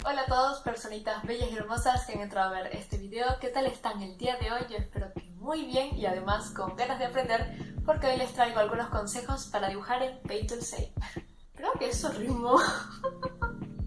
Hola a todos, personitas bellas y hermosas que han entrado a ver este video. ¿Qué tal están el día de hoy? Yo espero que muy bien y además con ganas de aprender, porque hoy les traigo algunos consejos para dibujar en Paint Tool Shape. Creo que eso rimó.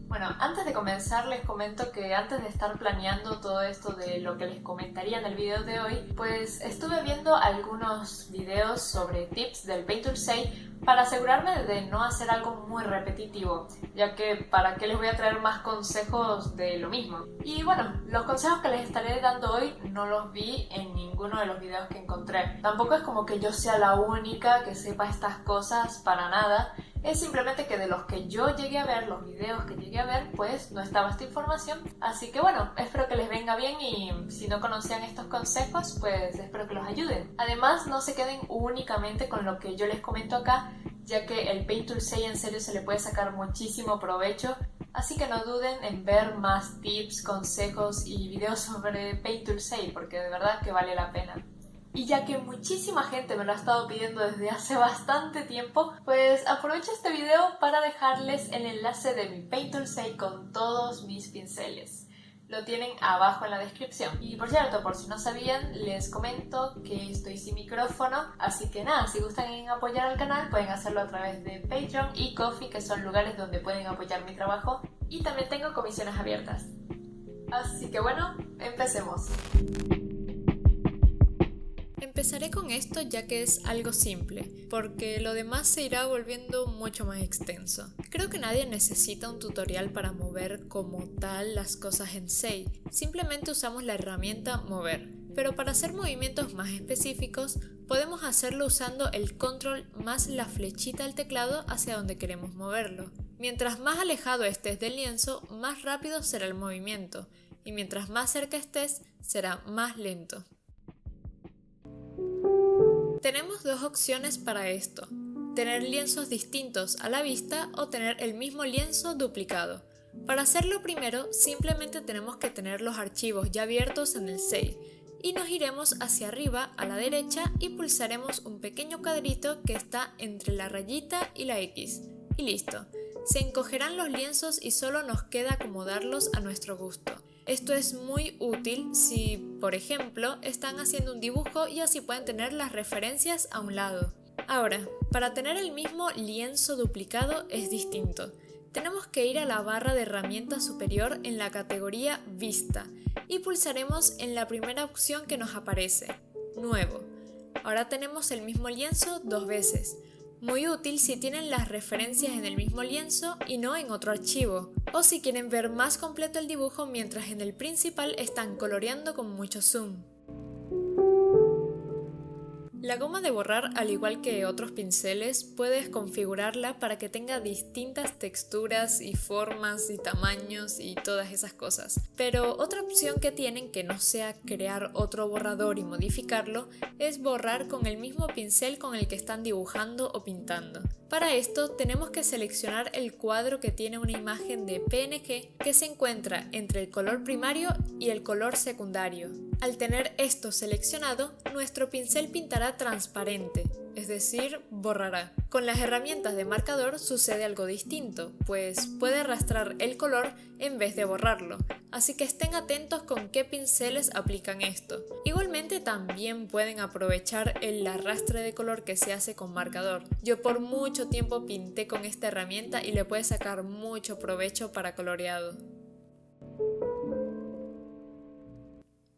Bueno, antes de comenzar les comento que antes de estar planeando todo esto de lo que les comentaría en el video de hoy, pues estuve viendo algunos videos sobre tips del Paint Tool Shape para asegurarme de no hacer algo muy repetitivo, ya que para qué les voy a traer más consejos de lo mismo. Y bueno, los consejos que les estaré dando hoy no los vi en ninguno de los videos que encontré. Tampoco es como que yo sea la única que sepa estas cosas, para nada. Es simplemente que de los que yo llegué a ver, los videos que llegué a ver, pues no estaba esta información. Así que bueno, espero que les venga bien y si no conocían estos consejos, pues espero que los ayuden. Además, no se queden únicamente con lo que yo les comento acá, ya que el Paint Tool Shape en serio se le puede sacar muchísimo provecho. Así que no duden en ver más tips, consejos y videos sobre Paint Tool Shape, porque de verdad que vale la pena. Y ya que muchísima gente me lo ha estado pidiendo desde hace bastante tiempo, pues aprovecho este video para dejarles el enlace de mi Paint Tool Shape con todos mis pinceles. Lo tienen abajo en la descripción. Y por cierto, por si no sabían, les comento que estoy sin micrófono, así que nada, si gustan en apoyar al canal pueden hacerlo a través de Patreon y Ko-fi, que son lugares donde pueden apoyar mi trabajo, y también tengo comisiones abiertas. Así que bueno, empecemos. Empezaré con esto ya que es algo simple, porque lo demás se irá volviendo mucho más extenso. Creo que nadie necesita un tutorial para mover como tal las cosas en Sei, simplemente usamos la herramienta mover. Pero para hacer movimientos más específicos, podemos hacerlo usando el control más la flechita del teclado hacia donde queremos moverlo. Mientras más alejado estés del lienzo, más rápido será el movimiento, y mientras más cerca estés, será más lento. Tenemos dos opciones para esto: tener lienzos distintos a la vista o tener el mismo lienzo duplicado. Para hacerlo primero, simplemente tenemos que tener los archivos ya abiertos en el Sei y nos iremos hacia arriba a la derecha y pulsaremos un pequeño cuadrito que está entre la rayita y la X. Y listo. Se encogerán los lienzos y solo nos queda acomodarlos a nuestro gusto. Esto es muy útil si, por ejemplo, están haciendo un dibujo y así pueden tener las referencias a un lado. Ahora, para tener el mismo lienzo duplicado es distinto. Tenemos que ir a la barra de herramientas superior en la categoría Vista y pulsaremos en la primera opción que nos aparece, Nuevo. Ahora tenemos el mismo lienzo dos veces. Muy útil si tienen las referencias en el mismo lienzo y no en otro archivo, o si quieren ver más completo el dibujo mientras en el principal están coloreando con mucho zoom. La goma de borrar, al igual que otros pinceles, puedes configurarla para que tenga distintas texturas y formas y tamaños y todas esas cosas. Pero otra opción que tienen, que no sea crear otro borrador y modificarlo, es borrar con el mismo pincel con el que están dibujando o pintando. Para esto tenemos que seleccionar el cuadro que tiene una imagen de PNG que se encuentra entre el color primario y el color secundario. Al tener esto seleccionado, nuestro pincel pintará transparente, es decir, borrará. Con las herramientas de marcador sucede algo distinto, pues puede arrastrar el color en vez de borrarlo, así que estén atentos con qué pinceles aplican esto. Igualmente también pueden aprovechar el arrastre de color que se hace con marcador. Yo por mucho tiempo pinté con esta herramienta y le puede sacar mucho provecho para coloreado.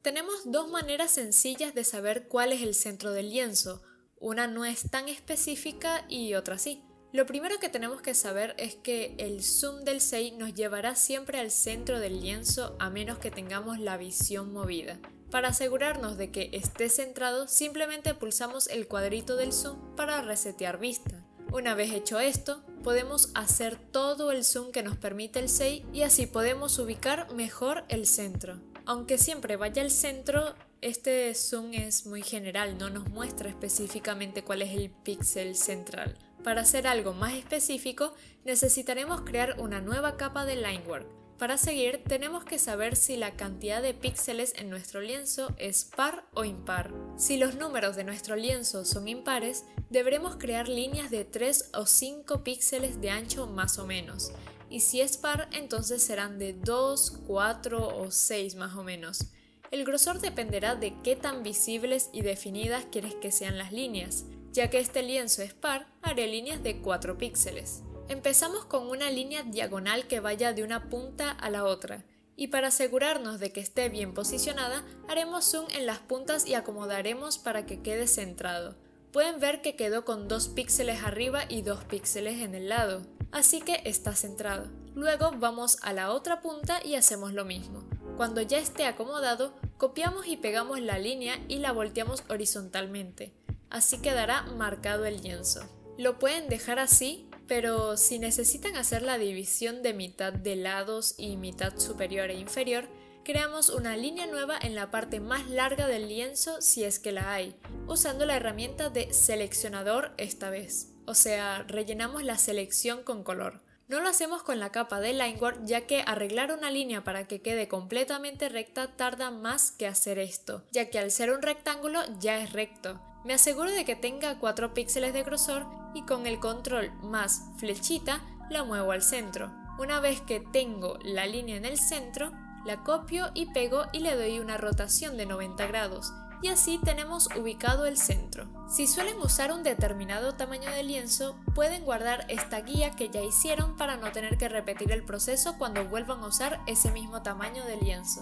Tenemos dos maneras sencillas de saber cuál es el centro del lienzo. Una no es tan específica y otra sí. Lo primero que tenemos que saber es que el zoom del Sei nos llevará siempre al centro del lienzo a menos que tengamos la visión movida. Para asegurarnos de que esté centrado, simplemente pulsamos el cuadrito del zoom para resetear vista. Una vez hecho esto, podemos hacer todo el zoom que nos permite el Sei y así podemos ubicar mejor el centro. Aunque siempre vaya al centro, este zoom es muy general, no nos muestra específicamente cuál es el píxel central. Para hacer algo más específico, necesitaremos crear una nueva capa de Linework. Para seguir, tenemos que saber si la cantidad de píxeles en nuestro lienzo es par o impar. Si los números de nuestro lienzo son impares, deberemos crear líneas de 3 o 5 píxeles de ancho más o menos. y si es par entonces serán de 2, 4 o 6 más o menos. El grosor dependerá de qué tan visibles y definidas quieres que sean las líneas. Ya que este lienzo es par, haré líneas de 4 píxeles. Empezamos con una línea diagonal que vaya de una punta a la otra, y para asegurarnos de que esté bien posicionada, haremos zoom en las puntas y acomodaremos para que quede centrado. Pueden ver que quedó con 2 píxeles arriba y 2 píxeles en el lado, así que está centrado. Luego vamos a la otra punta y hacemos lo mismo. Cuando ya esté acomodado, copiamos y pegamos la línea y la volteamos horizontalmente. Así quedará marcado el lienzo. Lo pueden dejar así, pero si necesitan hacer la división de mitad de lados y mitad superior e inferior, creamos una línea nueva en la parte más larga del lienzo si es que la hay, usando la herramienta de seleccionador esta vez. O sea, rellenamos la selección con color. No lo hacemos con la capa de Lineware, ya que arreglar una línea para que quede completamente recta tarda más que hacer esto, ya que al ser un rectángulo ya es recto. Me aseguro de que tenga 4 píxeles de grosor y con el control más flechita la muevo al centro. Una vez que tengo la línea en el centro, la copio y pego y le doy una rotación de 90 grados. Y así tenemos ubicado el centro. Si suelen usar un determinado tamaño de lienzo, pueden guardar esta guía que ya hicieron para no tener que repetir el proceso cuando vuelvan a usar ese mismo tamaño de lienzo.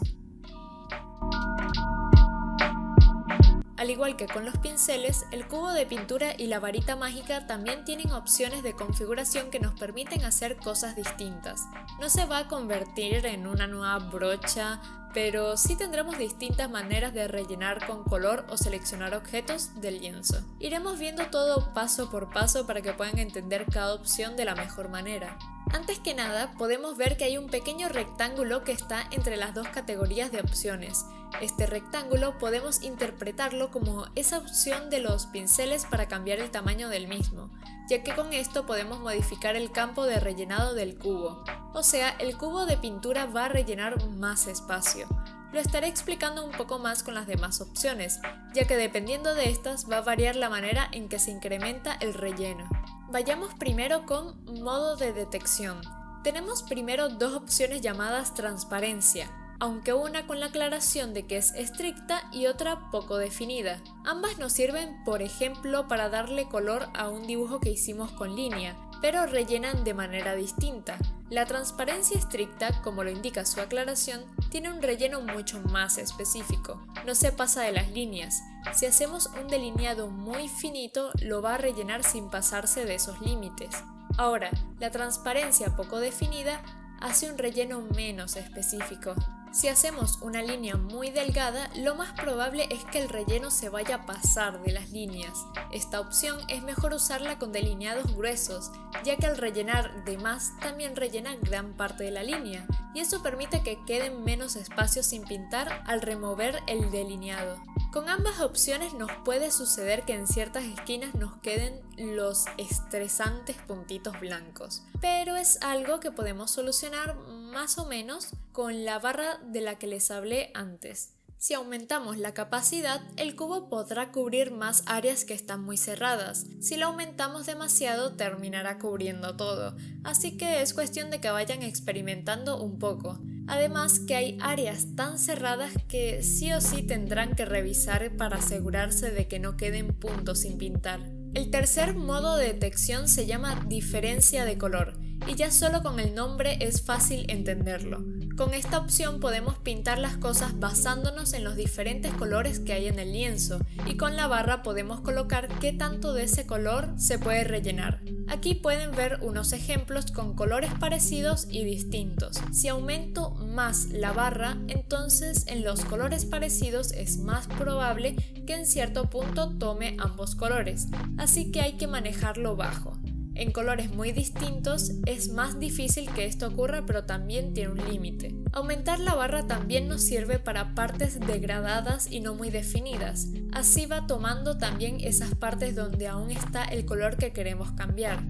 Al igual que con los pinceles, el cubo de pintura y la varita mágica también tienen opciones de configuración que nos permiten hacer cosas distintas. No se va a convertir en una nueva brocha, pero sí tendremos distintas maneras de rellenar con color o seleccionar objetos del lienzo. Iremos viendo todo paso por paso para que puedan entender cada opción de la mejor manera. Antes que nada, podemos ver que hay un pequeño rectángulo que está entre las dos categorías de opciones. Este rectángulo podemos interpretarlo como esa opción de los pinceles para cambiar el tamaño del mismo, ya que con esto podemos modificar el campo de rellenado del cubo. O sea, el cubo de pintura va a rellenar más espacio. Lo estaré explicando un poco más con las demás opciones, ya que dependiendo de estas va a variar la manera en que se incrementa el relleno. Vayamos primero con modo de detección. Tenemos primero dos opciones llamadas transparencia, aunque una con la aclaración de que es estricta y otra poco definida. Ambas nos sirven, por ejemplo, para darle color a un dibujo que hicimos con línea, pero rellenan de manera distinta. La transparencia estricta, como lo indica su aclaración, tiene un relleno mucho más específico. No se pasa de las líneas. Si hacemos un delineado muy finito, lo va a rellenar sin pasarse de esos límites. Ahora, la transparencia poco definida hace un relleno menos específico. Si hacemos una línea muy delgada, lo más probable es que el relleno se vaya a pasar de las líneas. Esta opción es mejor usarla con delineados gruesos, ya que al rellenar de más también rellena gran parte de la línea, y eso permite que queden menos espacios sin pintar al remover el delineado. Con ambas opciones nos puede suceder que en ciertas esquinas nos queden los estresantes puntitos blancos, pero es algo que podemos solucionar más o menos con la barra de la que les hablé antes. Si aumentamos la capacidad, el cubo podrá cubrir más áreas que están muy cerradas. Si lo aumentamos demasiado, terminará cubriendo todo, así que es cuestión de que vayan experimentando un poco. Además que hay áreas tan cerradas que sí o sí tendrán que revisar para asegurarse de que no queden puntos sin pintar. El tercer modo de detección se llama diferencia de color, y ya solo con el nombre es fácil entenderlo. Con esta opción podemos pintar las cosas basándonos en los diferentes colores que hay en el lienzo, y con la barra podemos colocar qué tanto de ese color se puede rellenar. Aquí pueden ver unos ejemplos con colores parecidos y distintos. Si aumento más la barra, entonces en los colores parecidos es más probable que en cierto punto tome ambos colores, así que hay que manejarlo bajo. En colores muy distintos es más difícil que esto ocurra, pero también tiene un límite. Aumentar la barra también nos sirve para partes degradadas y no muy definidas. Así va tomando también esas partes donde aún está el color que queremos cambiar.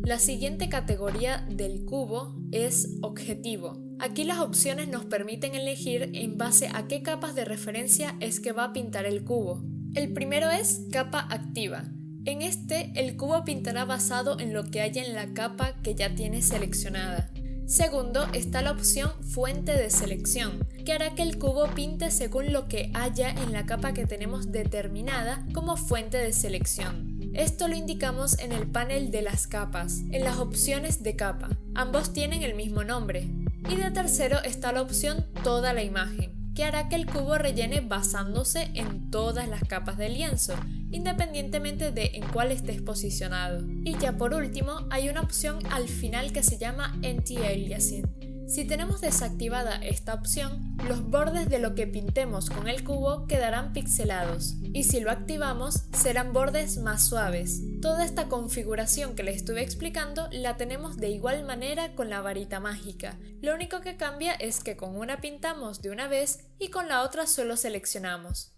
La siguiente categoría del cubo es objetivo. Aquí las opciones nos permiten elegir en base a qué capas de referencia es que va a pintar el cubo. El primero es capa activa. En este, el cubo pintará basado en lo que haya en la capa que ya tiene seleccionada. Segundo, está la opción fuente de selección, que hará que el cubo pinte según lo que haya en la capa que tenemos determinada como fuente de selección. Esto lo indicamos en el panel de las capas, en las opciones de capa. Ambos tienen el mismo nombre. Y de tercero está la opción toda la imagen, que hará que el cubo rellene basándose en todas las capas del lienzo, independientemente de en cuál estés posicionado. Y ya por último, hay una opción al final que se llama Anti-Aliasing. Si tenemos desactivada esta opción, los bordes de lo que pintemos con el cubo quedarán pixelados, y si lo activamos, serán bordes más suaves. Toda esta configuración que les estuve explicando la tenemos de igual manera con la varita mágica. Lo único que cambia es que con una pintamos de una vez y con la otra solo seleccionamos.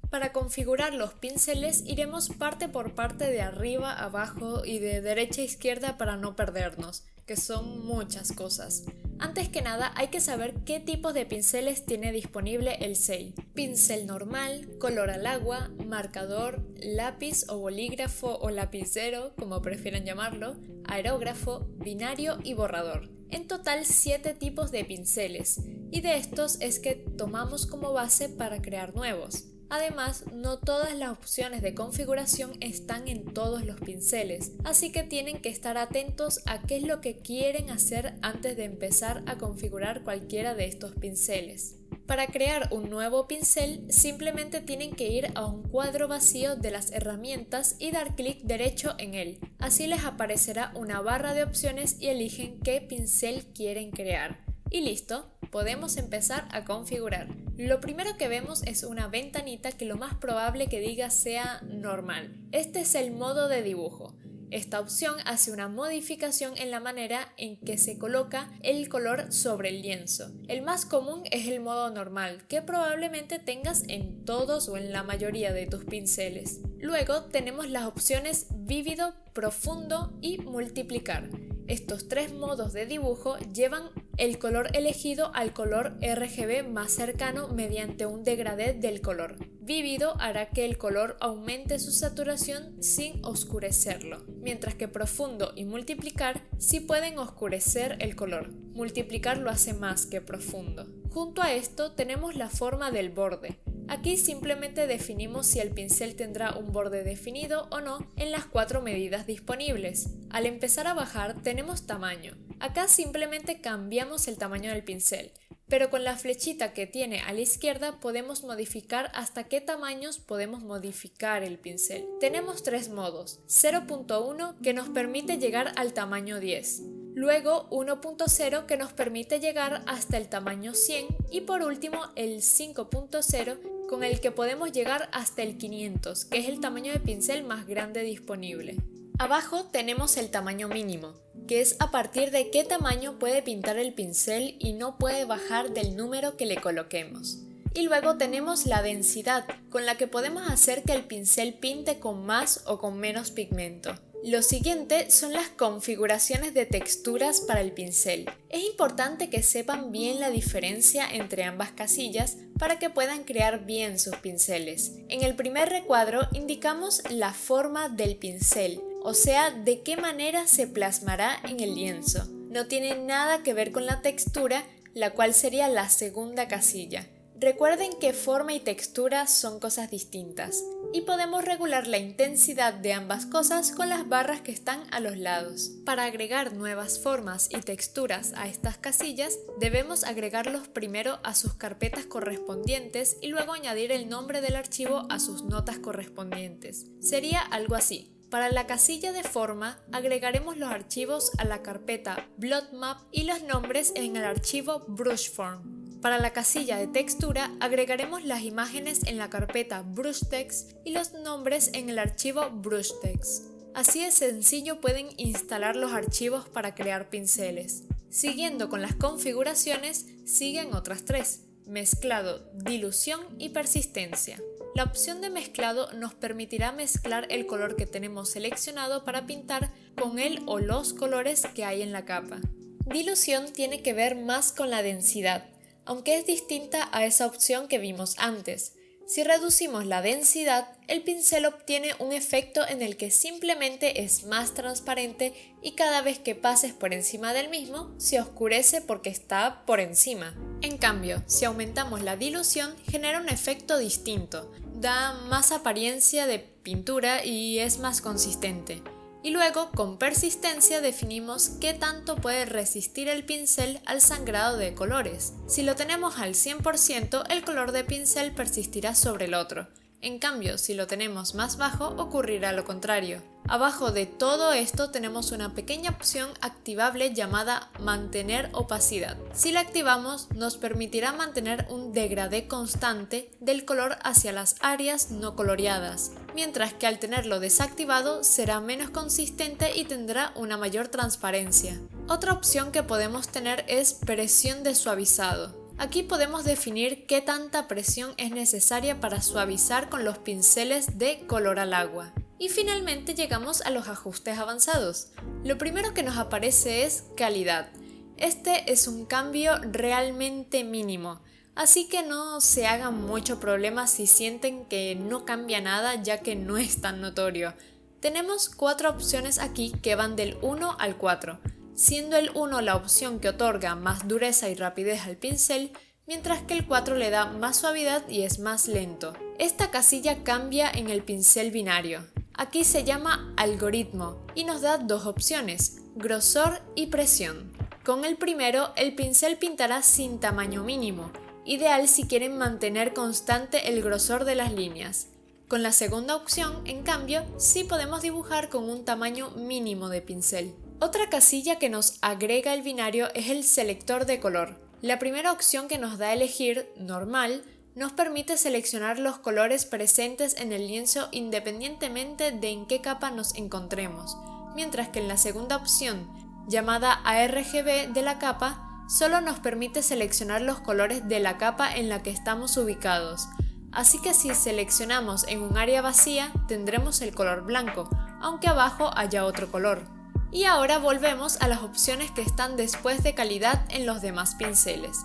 Para configurar los pinceles iremos parte por parte de arriba, abajo y de derecha a izquierda para no perdernos, que son muchas cosas. Antes que nada hay que saber qué tipos de pinceles tiene disponible el SEI. Pincel normal, color al agua, marcador, lápiz o bolígrafo o lapicero, como prefieran llamarlo, aerógrafo, binario y borrador. En total 7 tipos de pinceles, y de estos es que tomamos como base para crear nuevos. Además, no todas las opciones de configuración están en todos los pinceles, así que tienen que estar atentos a qué es lo que quieren hacer antes de empezar a configurar cualquiera de estos pinceles. Para crear un nuevo pincel, simplemente tienen que ir a un cuadro vacío de las herramientas y dar clic derecho en él. Así les aparecerá una barra de opciones y eligen qué pincel quieren crear. Y listo, podemos empezar a configurar. Lo primero que vemos es una ventanita que lo más probable que diga sea normal. Este es el modo de dibujo. Esta opción hace una modificación en la manera en que se coloca el color sobre el lienzo. El más común es el modo normal, que probablemente tengas en todos o en la mayoría de tus pinceles. Luego tenemos las opciones vívido, profundo y multiplicar. Estos 3 modos de dibujo llevan el color elegido al color RGB más cercano mediante un degradé del color. Vívido hará que el color aumente su saturación sin oscurecerlo, mientras que profundo y multiplicar sí pueden oscurecer el color. Multiplicar lo hace más que profundo. Junto a esto tenemos la forma del borde. Aquí simplemente definimos si el pincel tendrá un borde definido o no en las 4 medidas disponibles. Al empezar a bajar tenemos tamaño. Acá simplemente cambiamos el tamaño del pincel, pero con la flechita que tiene a la izquierda podemos modificar hasta qué tamaños podemos modificar el pincel. Tenemos 3 modos, 0.1 que nos permite llegar al tamaño 10. Luego 1.0 que nos permite llegar hasta el tamaño 100 y por último el 5.0 con el que podemos llegar hasta el 500, que es el tamaño de pincel más grande disponible. Abajo tenemos el tamaño mínimo, que es a partir de qué tamaño puede pintar el pincel y no puede bajar del número que le coloquemos. Y luego tenemos la densidad, con la que podemos hacer que el pincel pinte con más o con menos pigmento. Lo siguiente son las configuraciones de texturas para el pincel. Es importante que sepan bien la diferencia entre ambas casillas para que puedan crear bien sus pinceles. En el primer recuadro indicamos la forma del pincel, o sea, de qué manera se plasmará en el lienzo. No tiene nada que ver con la textura, la cual sería la segunda casilla. Recuerden que forma y textura son cosas distintas y podemos regular la intensidad de ambas cosas con las barras que están a los lados. Para agregar nuevas formas y texturas a estas casillas, debemos agregarlos primero a sus carpetas correspondientes y luego añadir el nombre del archivo a sus notas correspondientes. Sería algo así. Para la casilla de forma, agregaremos los archivos a la carpeta Bloodmap y los nombres en el archivo Brushform. Para la casilla de textura, agregaremos las imágenes en la carpeta BrushText y los nombres en el archivo BrushText. Así de sencillo pueden instalar los archivos para crear pinceles. Siguiendo con las configuraciones, siguen otras 3: mezclado, dilución y persistencia. La opción de mezclado nos permitirá mezclar el color que tenemos seleccionado para pintar con el o los colores que hay en la capa. Dilución tiene que ver más con la densidad, aunque es distinta a esa opción que vimos antes. Si reducimos la densidad, el pincel obtiene un efecto en el que simplemente es más transparente y cada vez que pases por encima del mismo, se oscurece porque está por encima. En cambio, si aumentamos la dilución, genera un efecto distinto, da más apariencia de pintura y es más consistente. Y luego, con persistencia, definimos qué tanto puede resistir el pincel al sangrado de colores. Si lo tenemos al 100%, el color de pincel persistirá sobre el otro. En cambio, si lo tenemos más bajo, ocurrirá lo contrario. Abajo de todo esto tenemos una pequeña opción activable llamada Mantener opacidad. Si la activamos, nos permitirá mantener un degradé constante del color hacia las áreas no coloreadas, mientras que al tenerlo desactivado será menos consistente y tendrá una mayor transparencia. Otra opción que podemos tener es presión de suavizado. Aquí podemos definir qué tanta presión es necesaria para suavizar con los pinceles de color al agua. Y finalmente llegamos a los ajustes avanzados. Lo primero que nos aparece es calidad. Este es un cambio realmente mínimo, así que no se hagan mucho problema si sienten que no cambia nada ya que no es tan notorio. Tenemos 4 opciones aquí que van del 1 al 4, siendo el 1 la opción que otorga más dureza y rapidez al pincel, mientras que el 4 le da más suavidad y es más lento. Esta casilla cambia en el pincel binario. Aquí se llama algoritmo y nos da 2 opciones, grosor y presión. Con el primero, el pincel pintará sin tamaño mínimo, ideal si quieren mantener constante el grosor de las líneas. Con la segunda opción, en cambio, sí podemos dibujar con un tamaño mínimo de pincel. Otra casilla que nos agrega el binario es el selector de color. La primera opción que nos da a elegir, normal, nos permite seleccionar los colores presentes en el lienzo independientemente de en qué capa nos encontremos, mientras que en la segunda opción, llamada ARGB de la capa, solo nos permite seleccionar los colores de la capa en la que estamos ubicados. Así que si seleccionamos en un área vacía, tendremos el color blanco, aunque abajo haya otro color. Y ahora volvemos a las opciones que están después de calidad en los demás pinceles.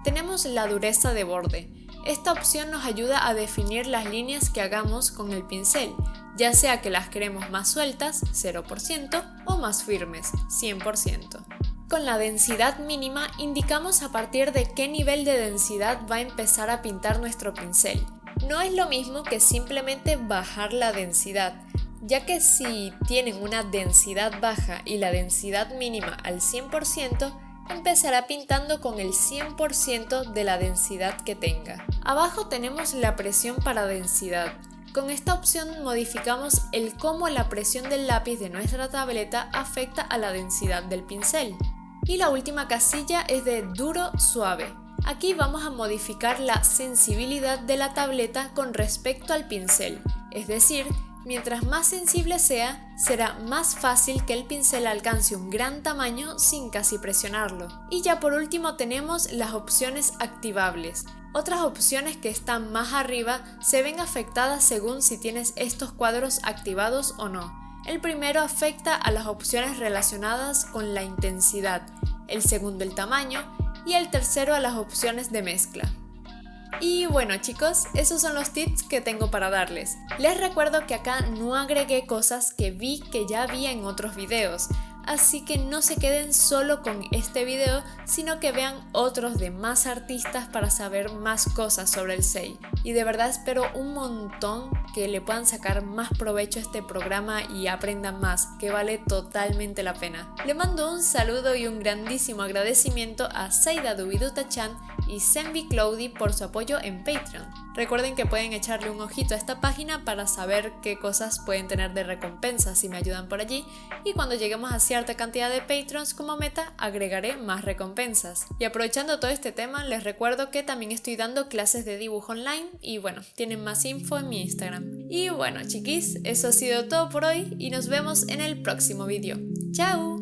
Tenemos la dureza de borde. Esta opción nos ayuda a definir las líneas que hagamos con el pincel, ya sea que las queremos más sueltas, 0%, o más firmes, 100%. Con la densidad mínima indicamos a partir de qué nivel de densidad va a empezar a pintar nuestro pincel. No es lo mismo que simplemente bajar la densidad, ya que si tienen una densidad baja y la densidad mínima al 100%, empezará pintando con el 100% de la densidad que tenga. Abajo tenemos la presión para densidad. Con esta opción modificamos el cómo la presión del lápiz de nuestra tableta afecta a la densidad del pincel. Y la última casilla es de duro suave. Aquí vamos a modificar la sensibilidad de la tableta con respecto al pincel, es decir, mientras más sensible sea, será más fácil que el pincel alcance un gran tamaño sin casi presionarlo. Y ya por último tenemos las opciones activables. Otras opciones que están más arriba se ven afectadas según si tienes estos cuadros activados o no. El primero afecta a las opciones relacionadas con la intensidad, el segundo el tamaño y el tercero a las opciones de mezcla. Y bueno chicos, esos son los tips que tengo para darles. Les recuerdo que acá no agregué cosas que vi que ya había en otros videos, así que no se queden solo con este video, sino que vean otros de más artistas para saber más cosas sobre el SEI. Y de verdad espero un montón que le puedan sacar más provecho a este programa y aprendan más, que vale totalmente la pena. Le mando un saludo y un grandísimo agradecimiento a Seida Dubiduta-chan y Senvi Cloudy por su apoyo en Patreon. Recuerden que pueden echarle un ojito a esta página para saber qué cosas pueden tener de recompensa si me ayudan por allí, y cuando lleguemos a cierta cantidad de Patrons como meta agregaré más recompensas. Y aprovechando todo este tema, les recuerdo que también estoy dando clases de dibujo online y bueno, tienen más info en mi Instagram. Y bueno chiquis, eso ha sido todo por hoy y nos vemos en el próximo vídeo. ¡Chao!